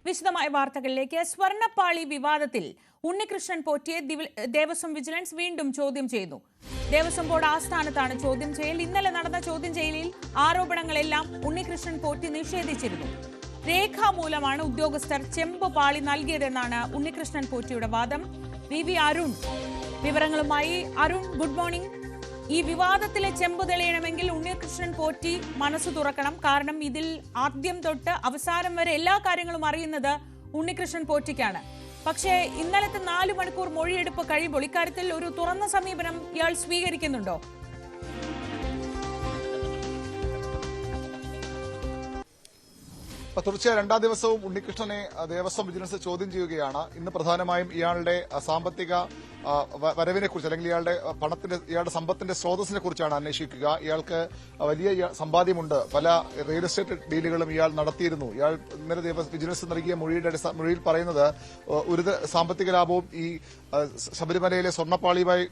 വിശദമായ വാർത്തകളിലേക്ക്. സ്വർണ്ണപ്പാളി വിവാദത്തിൽ ഉണ്ണികൃഷ്ണൻ പോറ്റിയെ ദേവസ്വം വിജിലൻസ് വീണ്ടും ചോദ്യം ചെയ്തു. ദേവസ്വം ബോർഡ് ആസ്ഥാനത്താണ് ചോദ്യം ചെയ്യൽ. ഇന്നലെ നടന്ന ചോദ്യം ചെയ്യലിൽ ആരോപണങ്ങളെല്ലാം ഉണ്ണികൃഷ്ണൻ പോറ്റി നിഷേധിച്ചിരുന്നു. രേഖാമൂലമാണ് ഉദ്യോഗസ്ഥർ ചെമ്പ് പാളി നൽകിയതെന്നാണ് ഉണ്ണികൃഷ്ണൻ പോറ്റിയുടെ വാദം. വി അരുൺ വിവരങ്ങളുമായി. Arun, good morning. ഈ വിവാദത്തിലെ ചെമ്പ് തെളിയണമെങ്കിൽ ഉണ്ണികൃഷ്ണൻ പോറ്റി മനസ്സ് തുറക്കണം. കാരണം ഇതിൽ ആദ്യം തൊട്ട് അവസാനം വരെ എല്ലാ കാര്യങ്ങളും അറിയുന്നത് ഉണ്ണികൃഷ്ണൻ പോറ്റിക്കാണ്. പക്ഷേ ഇന്നലത്തെ 4 മണിക്കൂർ മൊഴിയെടുപ്പ് കഴിയുമ്പോൾ ഇക്കാര്യത്തിൽ ഒരു തുറന്ന സമീപനം ഇയാൾ സ്വീകരിക്കുന്നുണ്ടോ? തീർച്ചയായും രണ്ടാം ദിവസവും ഉണ്ണികൃഷ്ണനെ ദേവസ്വം വിജിലൻസ് ചോദ്യം ചെയ്യുകയാണ്. ഇന്ന് പ്രധാനമായും ഇയാളുടെ സാമ്പത്തിക വരവിനെ കുറിച്ച് അല്ലെങ്കിൽ ഇയാളുടെ സമ്പത്തിന്റെ സ്രോതസ്സിനെ കുറിച്ചാണ് അന്വേഷിക്കുക. ഇയാൾക്ക് വലിയ സമ്പാദ്യമുണ്ട്. പല റിയൽ എസ്റ്റേറ്റ് ഡീലുകളും ഇയാൾ നടത്തിയിരുന്നു. ഇയാൾ ഇന്നലെ വിജിലൻസ് നൽകിയ മൊഴിയിൽ പറയുന്നത് ഒരു സാമ്പത്തിക ലാഭവും ഈ ശബരിമലയിലെ സ്വർണ്ണപ്പാളിയുമായി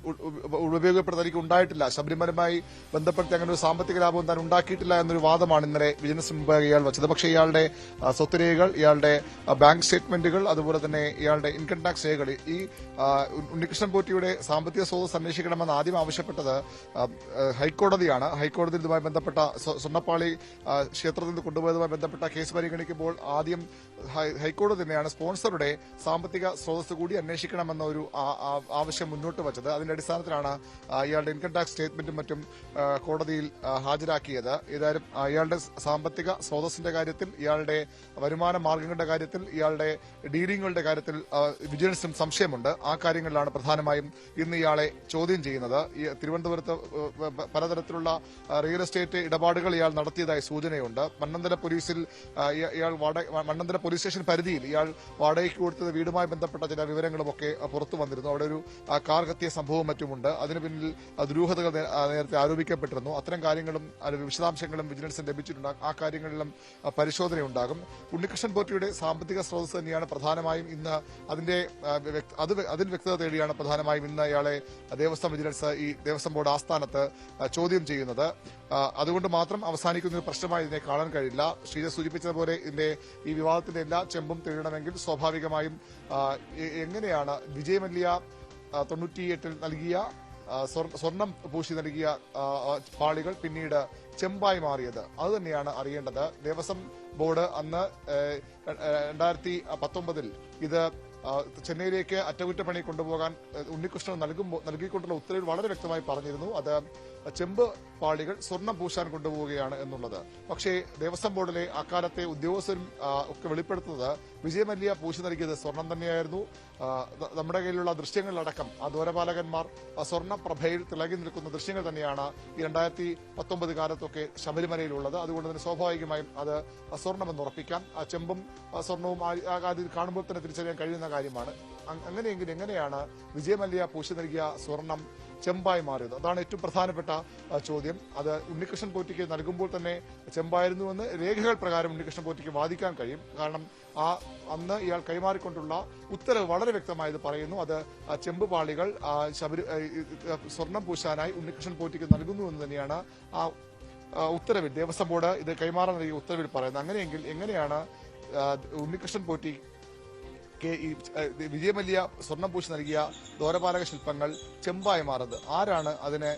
ഉപയോഗപ്പെടുത്താൻ ഉണ്ടായിട്ടില്ല. ശബരിമലയുമായി ബന്ധപ്പെടുത്തി അങ്ങനെ ഒരു സാമ്പത്തിക ലാഭവും താൻ ഉണ്ടാക്കിയിട്ടില്ല എന്നൊരു വാദമാണ് ഇന്നലെ വിജിലൻസ് മുമ്പാകെ ഇയാൾ വച്ചത്. പക്ഷേ ഇയാളുടെ സ്വത്ത് രേഖകൾ, ഇയാളുടെ ബാങ്ക് സ്റ്റേറ്റ്മെന്റുകൾ, അതുപോലെ തന്നെ ഇയാളുടെ ഇൻകം ടാക്സ് രേഖകൾ, ഈ ഉണ്ണികൃഷ്ണൻ പോറ്റിയുടെ സാമ്പത്തിക സ്രോതസ് അന്വേഷിക്കണമെന്ന് ആദ്യം ആവശ്യപ്പെട്ടത് ഹൈക്കോടതിയാണ്. ഹൈക്കോടതിയിൽ ഇതുമായി ബന്ധപ്പെട്ട സ്വർണ്ണപ്പാളി ക്ഷേത്രത്തിൽ നിന്ന് കൊണ്ടുപോയതുമായി ബന്ധപ്പെട്ട കേസ് പരിഗണിക്കുമ്പോൾ ആദ്യം ഹൈക്കോടതി തന്നെയാണ് സ്പോൺസറുടെ സാമ്പത്തിക സ്രോതസ് കൂടി അന്വേഷിക്കണമെന്ന ഒരു ആവശ്യം മുന്നോട്ട് വച്ചത്. അതിന്റെ അടിസ്ഥാനത്തിലാണ് ഇയാളുടെ ഇൻകം ടാക്സ് സ്റ്റേറ്റ്മെന്റും മറ്റും കോടതിയിൽ ഹാജരാക്കിയത്. ഏതായാലും ഇയാളുടെ സാമ്പത്തിക സ്രോതസ്സിന്റെ കാര്യത്തിൽ, ഇയാളുടെ വരുമാന മാർഗങ്ങളുടെ കാര്യത്തിൽ, ഇയാളുടെ ഡീലിംഗുകളുടെ കാര്യത്തിൽ വിജിലൻസിനും സംശയമുണ്ട്. ആ കാര്യങ്ങളിലാണ് പ്രധാനമായും ഇന്ന് ഇയാളെ ചോദ്യം ചെയ്യുന്നത്. തിരുവനന്തപുരത്ത് പലതരത്തിലുള്ള റിയൽ എസ്റ്റേറ്റ് ഇടപാടുകൾ ഇയാൾ നടത്തിയതായി സൂചനയുണ്ട്. മണ്ണന്തല പോലീസ് സ്റ്റേഷൻ പരിധിയിൽ ഇയാൾ വാടകയ്ക്ക് കൊടുത്തത് വീടുമായി ബന്ധപ്പെട്ട ചില വിവരങ്ങളുമൊക്കെ പുറത്തു വന്നിരുന്നു. അവിടെ ഒരു കാർ കത്തിയ സംഭവവും മറ്റുമുണ്ട്. അതിനു പിന്നിൽ ദുരൂഹതകൾ നേരത്തെ ആരോപിക്കപ്പെട്ടിരുന്നു. അത്തരം കാര്യങ്ങളും വിശദാംശങ്ങളും വിജിലൻസിന് ലഭിച്ചിട്ടുണ്ട്. ആ കാര്യങ്ങളിലും പരിശോധനയുണ്ടാകും. ഉണ്ണികൃഷ്ണൻ പോറ്റിയുടെ സാമ്പത്തിക സ്രോതസ് തന്നെയാണ് പ്രധാനമായും ഇന്ന് അതിൽ വ്യക്തത തേടിയാണ് പ്രധാനമായും ഇന്ന് ഇയാളെ ദേവസ്വം വിജിലൻസ് ഈ ദേവസ്വം ബോർഡ് ആസ്ഥാനത്ത് ചോദ്യം ചെയ്യുന്നത്. അതുകൊണ്ട് മാത്രം അവസാനിക്കുന്ന ഒരു പ്രശ്നമായി ഇതിനെ കാണാൻ കഴിയില്ല. ശ്രീജ സൂചിപ്പിച്ചതുപോലെ ഈ വിവാദത്തിന്റെ എല്ലാ ചെമ്പും തെളിയണമെങ്കിൽ സ്വാഭാവികമായും എങ്ങനെയാണ് വിജയ് മല്യ 98-ൽ നൽകിയ സ്വർണം പൂശി നൽകിയ പാളികൾ പിന്നീട് ചെമ്പായി മാറിയത്, അത് തന്നെയാണ് അറിയേണ്ടത്. ദേവസ്വം ബോർഡ് അന്ന് 2019-ൽ ഇത് ചെന്നൈയിലേക്ക് അറ്റകുറ്റപ്പണി കൊണ്ടുപോകാൻ ഉണ്ണികൃഷ്ണൻ നൽകിക്കൊണ്ടുള്ള ഉത്തരവിൽ വളരെ വ്യക്തമായി പറഞ്ഞിരുന്നു. അത് ചെമ്പ് പാളികൾ സ്വർണം പൂശാൻ കൊണ്ടുപോവുകയാണ് എന്നുള്ളത്. പക്ഷേ ദേവസ്വം ബോർഡിലെ അക്കാലത്തെ ഉദ്യോഗസ്ഥരും ഒക്കെ വെളിപ്പെടുത്തുന്നത് വിജയ് മല്യ പൂശി നൽകിയത് സ്വർണം തന്നെയായിരുന്നു. നമ്മുടെ കയ്യിലുള്ള ദൃശ്യങ്ങളിലടക്കം ആ ദ്വാരപാലകന്മാർ സ്വർണ്ണപ്രഭയിൽ തിളങ്ങി നിൽക്കുന്ന ദൃശ്യങ്ങൾ തന്നെയാണ് ഈ 2019 കാലത്തൊക്കെ ശബരിമലയിലുള്ളത്. അതുകൊണ്ട് തന്നെ സ്വാഭാവികമായും അത് സ്വർണമെന്ന് ഉറപ്പിക്കാം. ആ ചെമ്പും സ്വർണവും അതിൽ കാണുമ്പോൾ തന്നെ തിരിച്ചറിയാൻ കഴിയുന്ന കാര്യമാണ്. അങ്ങനെയെങ്കിൽ എങ്ങനെയാണ് വിജയ് മല്യ പൂശി നൽകിയ സ്വർണം ചെമ്പായി മാറിയത്? അതാണ് ഏറ്റവും പ്രധാനപ്പെട്ട ചോദ്യം. അത് ഉണ്ണികൃഷ്ണൻ പോറ്റിക്ക് നൽകുമ്പോൾ തന്നെ ചെമ്പായിരുന്നുവെന്ന് രേഖകൾ പ്രകാരം ഉണ്ണികൃഷ്ണൻ പോറ്റിക്ക് വാദിക്കാൻ കഴിയും. കാരണം അന്ന് ഇയാൾ കൈമാറിക്കൊണ്ടുള്ള ഉത്തരവ് വളരെ വ്യക്തമായത് പറയുന്നു. അത് ചെമ്പ് പാളികൾ സ്വർണം പൂശാനായി ഉണ്ണികൃഷ്ണൻ പോറ്റിക്ക് നൽകുന്നുവെന്ന് തന്നെയാണ് ആ ഉത്തരവിൽ, ദേവസ്വം ബോർഡ് ഇത് കൈമാറാൻ നൽകിയ ഉത്തരവിൽ പറയുന്നത്. അങ്ങനെയെങ്കിൽ എങ്ങനെയാണ് ഉണ്ണികൃഷ്ണൻ പോറ്റി വിജയ് മല്യ സ്വർണം പൂശി നൽകിയ ദ്വാരപാലക ശില്പങ്ങൾ ചെമ്പായി മാറുന്നത്? ആരാണ് അതിനെ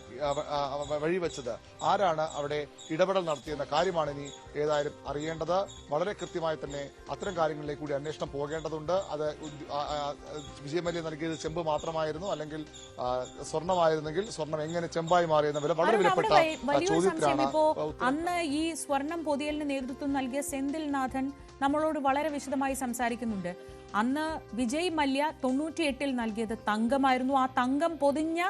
വഴിവെച്ചത്? ആരാണ് അവിടെ ഇടപെടൽ നടത്തിയെന്ന കാര്യമാണ് ഇനി ഏതായാലും അറിയേണ്ടത്. വളരെ കൃത്യമായി തന്നെ അത്തരം കാര്യങ്ങളിലേക്ക് കൂടി അന്വേഷണം പോകേണ്ടതുണ്ട്. അത് വിജയ് മല്യ നൽകിയത് ചെമ്പ് മാത്രമായിരുന്നു, അല്ലെങ്കിൽ സ്വർണമായിരുന്നെങ്കിൽ സ്വർണം എങ്ങനെ ചെമ്പായി മാറിയെന്ന വളരെ വിലപ്പെട്ട ചോദ്യത്തിലാണ്. അന്ന് ഈ സ്വർണം പൊതിയലിന് നേതൃത്വം നൽകിയ സെന്തിൽനാഥൻ നമ്മളോട് വളരെ വിശദമായി സംസാരിക്കുന്നുണ്ട്. അന്ന് വിജയ് മല്യ 98-ൽ നൽകിയത് തങ്കമായിരുന്നു. ആ തങ്കം പൊതിഞ്ഞ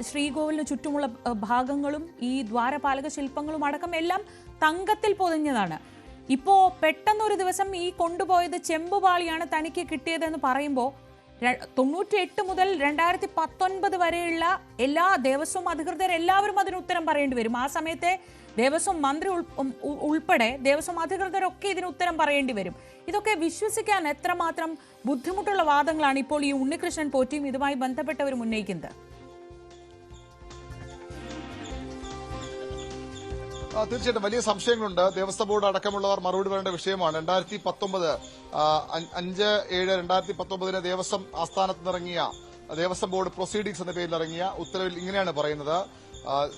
ശ്രീകോവിലിന് ചുറ്റുമുള്ള ഭാഗങ്ങളും ഈ ദ്വാരപാലക ശില്പങ്ങളും അടക്കം എല്ലാം തങ്കത്തിൽ പൊതിഞ്ഞതാണ്. ഇപ്പോ പെട്ടെന്നൊരു ദിവസം ഈ കൊണ്ടുപോയത് ചെമ്പുപാളിയാണ് തനിക്ക് കിട്ടിയതെന്ന് പറയുമ്പോൾ 98 മുതൽ 2019 വരെയുള്ള എല്ലാ ദേവസ്വം അധികൃതരെല്ലാവരും അതിന് ഉത്തരം പറയേണ്ടി വരും. ആ സമയത്തെ ദേവസ്വം മന്ത്രി ഉൾപ്പെടെ ദേവസ്വം അധികൃതരൊക്കെ ഇതിന് ഉത്തരം പറയേണ്ടി വരും. ഇതൊക്കെ വിശ്വസിക്കാൻ എത്രമാത്രം ബുദ്ധിമുട്ടുള്ള വാദങ്ങളാണ് ഇപ്പോൾ ഈ ഉണ്ണികൃഷ്ണൻ പോറ്റിയും ഇതുമായി ബന്ധപ്പെട്ടവരും ഉന്നയിക്കുന്നത്? തീർച്ചയായിട്ടും വലിയ സംശയങ്ങളുണ്ട്. ദേവസ്വം ബോർഡ് അടക്കമുള്ളവർ മറുപടി പറയേണ്ട വിഷയമാണ്. 5/7/2019 ദേവസ്വം ആസ്ഥാനത്ത് നിറങ്ങിയ ദേവസ്വം ബോർഡ് പ്രൊസീഡിംഗ്സ് എന്ന പേരിൽ ഇറങ്ങിയ ഉത്തരവിൽ ഇങ്ങനെയാണ് പറയുന്നത്.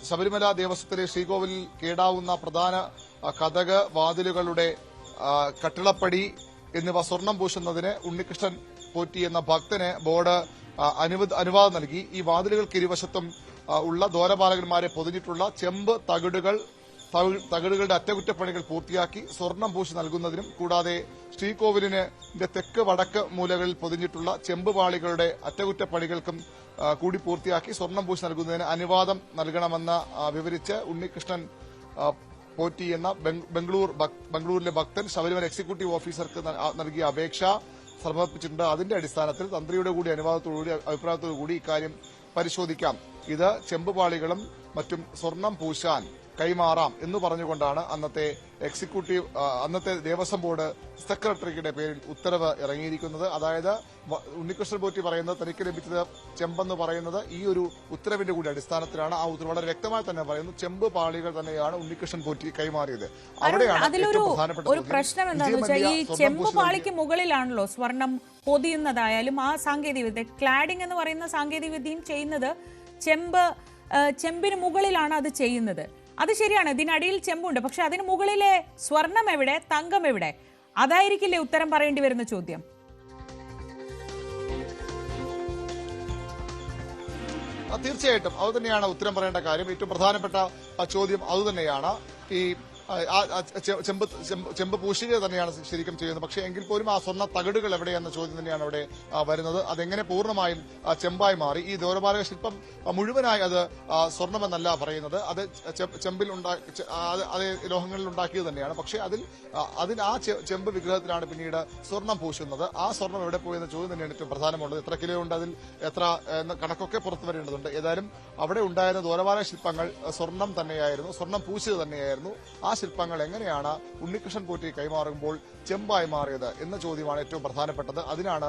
ശബരിമല ദേവസ്വത്തിലെ ശ്രീകോവിലിൽ കേടാവുന്ന പ്രധാന കതക് വാതിലുകളുടെ കട്ടിളപ്പടി എന്നിവ സ്വർണം പൂശുന്നതിന് ഉണ്ണികൃഷ്ണൻ പോറ്റി എന്ന ഭക്തന് ബോർഡ് അനുവാദം നൽകി. ഈ വാതിലുകൾക്ക് ഇരുവശത്തും ഉള്ള ദ്വാരപാലകന്മാരെ പൊതിഞ്ഞിട്ടുള്ള ചെമ്പ് തകിടുകളുടെ അറ്റകുറ്റപ്പണികൾ പൂർത്തിയാക്കി സ്വർണം പൂശി നൽകുന്നതിനും കൂടാതെ ശ്രീകോവിലിന്റെ തെക്ക് വടക്ക് മൂലകളിൽ പൊതിഞ്ഞിട്ടുള്ള ചെമ്പ് പാളികളുടെ അറ്റകുറ്റപ്പണികൾക്കും കൂടി പൂർത്തിയാക്കി സ്വർണം പൂശി നൽകുന്നതിന് അനുവാദം നൽകണമെന്ന് വിവരിച്ച് ഉണ്ണികൃഷ്ണൻ പോറ്റി എന്ന ബംഗളൂരിലെ ഭക്തൻ ശബരിമല എക്സിക്യൂട്ടീവ് ഓഫീസർക്ക് നൽകിയ അപേക്ഷ സമർപ്പിച്ചിട്ടുണ്ട്. അതിന്റെ അടിസ്ഥാനത്തിൽ തന്ത്രിയുടെ കൂടി അനുവാദത്തോടുകൂടി അഭിപ്രായത്തോടുകൂടി ഇക്കാര്യം പരിശോധിക്കാം. ഇത് ചെമ്പുപാളികളും മറ്റും സ്വർണം പൂശാൻ കൈമാറാം എന്ന് പറഞ്ഞുകൊണ്ടാണ് അന്നത്തെ ദേവസ്വം ബോർഡ് സെക്രട്ടറിയുടെ പേരിൽ ഉത്തരവ് ഇറങ്ങിയിരിക്കുന്നത്. അതായത് ഉണ്ണികൃഷ്ണൻ പോറ്റി പറയുന്നത് തനിക്ക് ലഭിച്ചത് ചെമ്പെന്ന് പറയുന്നത് ഈ ഒരു ഉത്തരവിന്റെ കൂടി അടിസ്ഥാനത്തിലാണ്. ആ ഉത്തരവ് വളരെ വ്യക്തമായി തന്നെ പറയുന്നു ചെമ്പ് പാളികൾ തന്നെയാണ് ഉണ്ണികൃഷ്ണൻ പോറ്റി കൈമാറിയത്. അവിടെയാണ് ഏറ്റവും പ്രധാനപ്പെട്ട ഒരു പ്രശ്നം എന്താണെന്ന് വെച്ചാൽ ഈ ചെമ്പ് പാളിക്ക് മുകളിലാണല്ലോ സ്വർണം പൊതിയുന്നതായാലും ആ സാങ്കേതികവിദ്യ ക്ലാഡിംഗ് എന്ന് പറയുന്ന സാങ്കേതികവിദ്യയും ചെയ്യുന്നത് ചെമ്പിന് മുകളിലാണ് അത് ചെയ്യുന്നത്. അത് ശരിയാണ്, ഇതിനടിയിൽ ചെമ്പുണ്ട്. പക്ഷെ അതിന് മുകളിലെ സ്വർണം എവിടെ, തങ്കം എവിടെ? അതായിരിക്കില്ലേ ഉത്തരം പറയേണ്ടി വരുന്ന ചോദ്യം. തീർച്ചയായിട്ടും അത് തന്നെയാണ് ഉത്തരം പറയേണ്ട കാര്യം. ഏറ്റവും പ്രധാനപ്പെട്ട ചോദ്യം അതുതന്നെയാണ്. ഈ ചെമ്പ് പൂശുക തന്നെയാണ് ശരിക്കും ചെയ്യുന്നത്. പക്ഷേ എങ്കിൽ പോലും ആ സ്വർണ്ണ തകിടുകൾ എവിടെയെന്ന ചോദ്യം തന്നെയാണ് അവിടെ വരുന്നത്. അതെങ്ങനെ പൂർണ്ണമായും ചെമ്പായി മാറി? ഈ ദ്വാരപാലക ശില്പം മുഴുവനായി അത് സ്വർണ്ണമെന്നല്ല പറയുന്നത്, അത് ചെമ്പിൽ അത് ലോഹങ്ങളിൽ ഉണ്ടാക്കിയത് തന്നെയാണ്. പക്ഷേ അതിൽ ആ ചെമ്പ് വിഗ്രഹത്തിലാണ് പിന്നീട് സ്വർണം പൂശുന്നത്. ആ സ്വർണം എവിടെ പോയെന്ന ചോദ്യം തന്നെയാണ് ഏറ്റവും പ്രധാനമുള്ളത്. എത്ര കിലോ ഉണ്ട്, അതിൽ എത്ര കണക്കൊക്കെ പുറത്തു വരേണ്ടതുണ്ട്. ഏതായാലും അവിടെ ഉണ്ടായിരുന്ന ദ്വാരപാലക ശില്പങ്ങൾ സ്വർണം തന്നെയായിരുന്നു, സ്വർണം പൂശിയത് തന്നെയായിരുന്നു. ആ ശില്പങ്ങൾ എങ്ങനെയാണ് ഉണ്ണികൃഷ്ണൻ പോറ്റി കൈമാറുമ്പോൾ ചെമ്പായി മാറിയത് എന്ന ചോദ്യമാണ് ഏറ്റവും പ്രധാനപ്പെട്ടത്. അതിനാണ്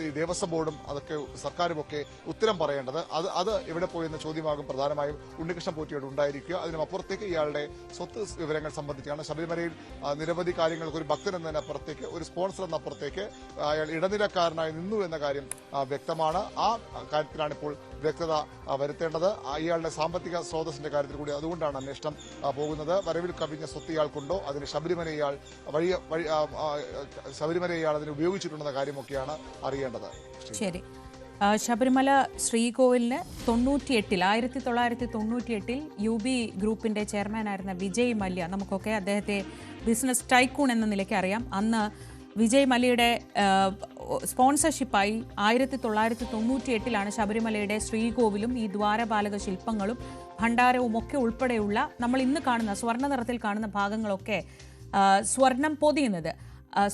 ഈ ദേവസ്വം ബോർഡും അതൊക്കെ സർക്കാരുമൊക്കെ ഉത്തരം പറയേണ്ടത്. അത് എവിടെ പോയെന്ന ചോദ്യമാകും പ്രധാനമായും ഉണ്ണികൃഷ്ണൻ പോറ്റിയോട് ഉണ്ടായിരിക്കുക. അതിനപ്പുറത്തേക്ക് ഇയാളുടെ സ്വത്ത് വിവരങ്ങൾ സംബന്ധിച്ചാണ്. ശബരിമലയിൽ നിരവധി കാര്യങ്ങൾക്ക് ഒരു ഭക്തൻ എന്നതിനപ്പുറത്തേക്ക്, ഒരു സ്പോൺസർ എന്നപ്പുറത്തേക്ക് അയാൾ ഇടനിലക്കാരനായി നിന്നു എന്ന കാര്യം വ്യക്തമാണ്. ആ കാര്യത്തിലാണ് ഇപ്പോൾ വ്യക്തത വരുത്തേണ്ടത്. ഇയാളുടെ സാമ്പത്തിക സ്രോതസ്സിന്റെ കാര്യത്തിൽ കൂടി അതുകൊണ്ടാണ് അന്വേഷണം പോകുന്നത്. വരവിൽ കവിഞ്ഞ സ്വത്ത് ഇയാൾക്കുണ്ടോ, അതിന് ശബരിമല ഇയാൾ അതിന് ഉപയോഗിച്ചിട്ടുണ്ടെന്ന കാര്യമൊക്കെയാണ് അറിയേണ്ടത്. ശരി, ശബരിമല ശ്രീകോവിലിന് 1998 UB ഗ്രൂപ്പിന്റെ ചെയർമാനായിരുന്ന വിജയ് മല്യ, നമുക്കൊക്കെ അദ്ദേഹത്തെ ബിസിനസ് ടൈക്കൂൺ എന്ന നിലയ്ക്ക് അറിയാം. അന്ന് വിജയ് മല്യയുടെ സ്പോൺസർഷിപ്പായി 1998 ശബരിമലയുടെ ശ്രീകോവിലും ഈ ദ്വാരപാലക ശില്പങ്ങളും ഭണ്ഡാരവും ഒക്കെ ഉൾപ്പെടെയുള്ള നമ്മൾ ഇന്ന് കാണുന്ന സ്വർണ്ണ നിറത്തിൽ കാണുന്ന ഭാഗങ്ങളൊക്കെ സ്വർണം പൊതിയുന്നത്.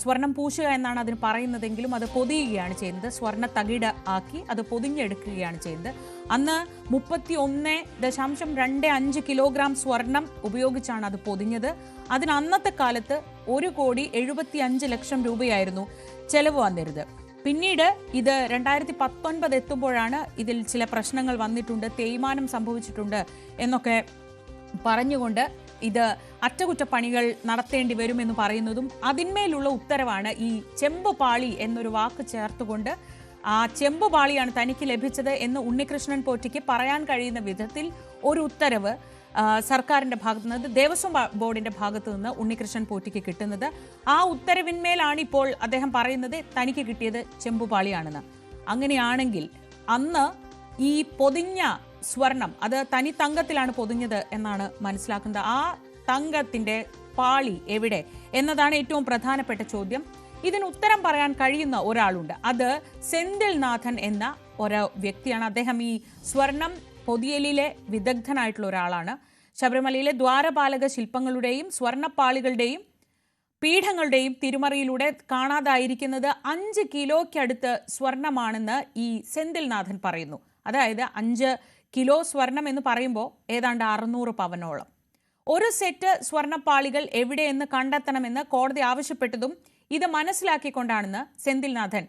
സ്വർണം പൂശുക എന്നാണ് അതിന് പറയുന്നതെങ്കിലും അത് പൊതിയുകയാണ് ചെയ്യുന്നത്. സ്വർണ്ണ തകിട് ആക്കി അത് പൊതിഞ്ഞെടുക്കുകയാണ് ചെയ്യുന്നത്. അന്ന് 31.25 കിലോഗ്രാം സ്വർണം ഉപയോഗിച്ചാണ് അത് പൊതിഞ്ഞത്. അതിന് അന്നത്തെ കാലത്ത് 1,75,00,000 രൂപയായിരുന്നു ചെലവ് വന്നിരുന്നത്. പിന്നീട് ഇത് 2019 എത്തുമ്പോഴാണ് ഇതിൽ ചില പ്രശ്നങ്ങൾ വന്നിട്ടുണ്ട്, തേയ്മാനം സംഭവിച്ചിട്ടുണ്ട് എന്നൊക്കെ പറഞ്ഞുകൊണ്ട് ഇത് അറ്റകുറ്റപ്പണികൾ നടത്തേണ്ടി വരുമെന്ന് പറയുന്നതും അതിന്മേലുള്ള ഉത്തരവാണ് ഈ ചെമ്പുപാളി എന്നൊരു വാക്ക് ചേർത്തുകൊണ്ട് ആ ചെമ്പുപാളിയാണ് തനിക്ക് ലഭിച്ചത് എന്ന് ഉണ്ണികൃഷ്ണൻ പോറ്റിക്ക് പറയാൻ കഴിയുന്ന വിധത്തിൽ ഒരു ഉത്തരവ് സർക്കാരിന്റെ ഭാഗത്തു നിന്ന്, ദേവസ്വം ബോർഡിന്റെ ഭാഗത്തു നിന്ന് ഉണ്ണികൃഷ്ണൻ പോറ്റിക്ക് കിട്ടുന്നത്. ആ ഉത്തരവിന്മേലാണ് ഇപ്പോൾ അദ്ദേഹം പറയുന്നത് തനിക്ക് കിട്ടിയത് ചെമ്പുപാളിയാണെന്ന്. അങ്ങനെയാണെങ്കിൽ അന്ന് ഈ പൊതിഞ്ഞ സ്വർണം അത് തനി തങ്കത്തിലാണ് പൊതിഞ്ഞത് എന്നാണ് മനസ്സിലാക്കുന്നത്. ആ തങ്കത്തിന്റെ പാളി എവിടെ എന്നതാണ് ഏറ്റവും പ്രധാനപ്പെട്ട ചോദ്യം. ഇതിന് ഉത്തരം പറയാൻ കഴിയുന്ന ഒരാളുണ്ട്, അത് സെന്തിൽനാഥൻ എന്ന ഒരു വ്യക്തിയാണ്. അദ്ദേഹം ഈ സ്വർണം പൊതിയലിലെ വിദഗ്ധനായിട്ടുള്ള ഒരാളാണ്. ശബരിമലയിലെ ദ്വാരപാലക ശില്പങ്ങളുടെയും സ്വർണ്ണപ്പാളികളുടെയും പീഠങ്ങളുടെയും തിരുമറിയിലൂടെ കാണാതായിരിക്കുന്നത് 5 കിലോയ്ക്കടുത്ത് സ്വർണമാണെന്ന് ഈ സെന്തിൽനാഥൻ പറയുന്നു. അതായത് 5 കിലോ സ്വർണം എന്ന് പറയുമ്പോൾ ഏതാണ്ട് 600 പവനോളം. ഒരു സെറ്റ് സ്വർണ്ണപ്പാളികൾ എവിടെയെന്ന് കണ്ടെത്തണമെന്ന് കോടതി ആവശ്യപ്പെട്ടതും ഇത് മനസ്സിലാക്കിക്കൊണ്ടാണെന്ന് സെന്തിൽനാഥൻ